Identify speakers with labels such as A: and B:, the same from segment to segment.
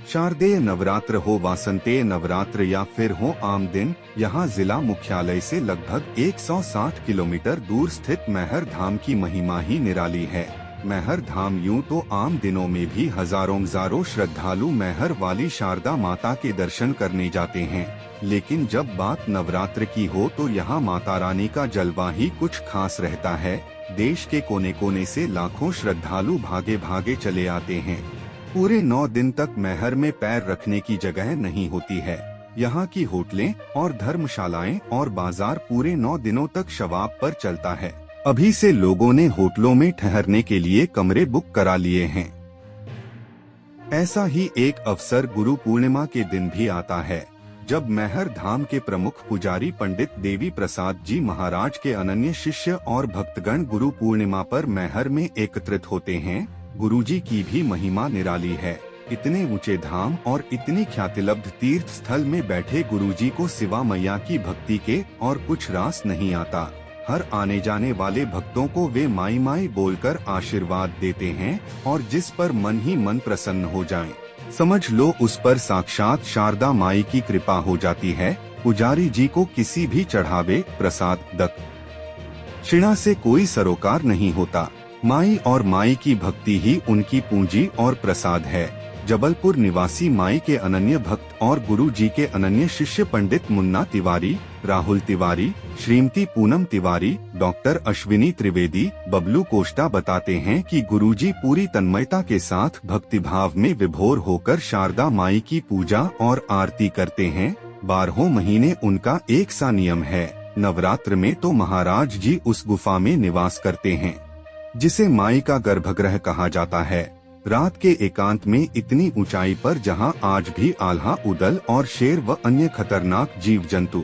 A: शारदेय नवरात्र हो, वासंतेय नवरात्र या फिर हो आम दिन, यहाँ जिला मुख्यालय से लगभग 160 किलोमीटर दूर स्थित मैहर धाम की महिमा ही निराली है। मैहर धाम यूं तो आम दिनों में भी हजारों श्रद्धालु मैहर वाली शारदा माता के दर्शन करने जाते हैं, लेकिन जब बात नवरात्र की हो तो यहाँ माता रानी का जलवा ही कुछ खास रहता है। देश के कोने कोने से लाखों श्रद्धालु भागे भागे चले आते हैं। पूरे 9 दिन तक मैहर में पैर रखने की जगह नहीं होती है। यहाँ की होटलें और धर्मशालाएं और बाजार पूरे 9 दिनों तक शवाब पर चलता है। अभी से लोगों ने होटलों में ठहरने के लिए कमरे बुक करा लिए हैं। ऐसा ही एक अवसर गुरु पूर्णिमा के दिन भी आता है, जब मैहर धाम के प्रमुख पुजारी पंडित देवी प्रसाद जी महाराज के अनन्य शिष्य और भक्तगण गुरु पूर्णिमा पर मैहर में एकत्रित होते हैं। गुरुजी की भी महिमा निराली है। इतने ऊंचे धाम और इतनी ख्यातिलब्ध तीर्थ स्थल में बैठे गुरुजी को सिवा मैया की भक्ति के और कुछ रास नहीं आता। हर आने जाने वाले भक्तों को वे माई माई बोलकर आशीर्वाद देते हैं और जिस पर मन ही मन प्रसन्न हो जाए, समझ लो उस पर साक्षात शारदा माई की कृपा हो जाती है। पुजारी जी को किसी भी चढ़ावे, प्रसाद, दक्षिणा से कोई सरोकार नहीं होता। माई और माई की भक्ति ही उनकी पूंजी और प्रसाद है। जबलपुर निवासी माई के अनन्य भक्त और गुरु जी के अनन्य शिष्य पंडित मुन्ना तिवारी, राहुल तिवारी, श्रीमती पूनम तिवारी, डॉक्टर अश्विनी त्रिवेदी, बबलू कोष्टा बताते हैं कि गुरुजी पूरी तन्मयता के साथ भक्तिभाव में विभोर होकर शारदा माई की पूजा और आरती करते हैं। 12 महीने उनका एक सा नियम है। नवरात्र में तो महाराज जी उस गुफा में निवास करते हैं, जिसे माई का गर्भगृह कहा जाता है। रात के एकांत में इतनी ऊंचाई पर जहां आज भी आल्हा, उदल और शेर व अन्य खतरनाक जीव जंतु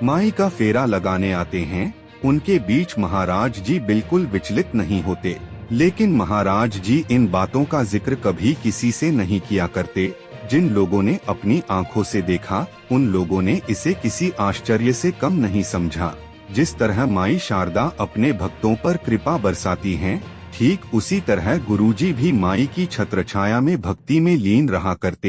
A: माई का फेरा लगाने आते हैं, उनके बीच महाराज जी बिल्कुल विचलित नहीं होते। लेकिन महाराज जी इन बातों का जिक्र कभी किसी से नहीं किया करते। जिन लोगों ने अपनी आंखों से देखा, उन लोगों ने इसे किसी आश्चर्य से कम नहीं समझा। जिस तरह माई शारदा अपने भक्तों पर कृपा बरसाती हैं, ठीक उसी तरह गुरुजी भी माई की छत्रछाया में भक्ति में लीन रहा करते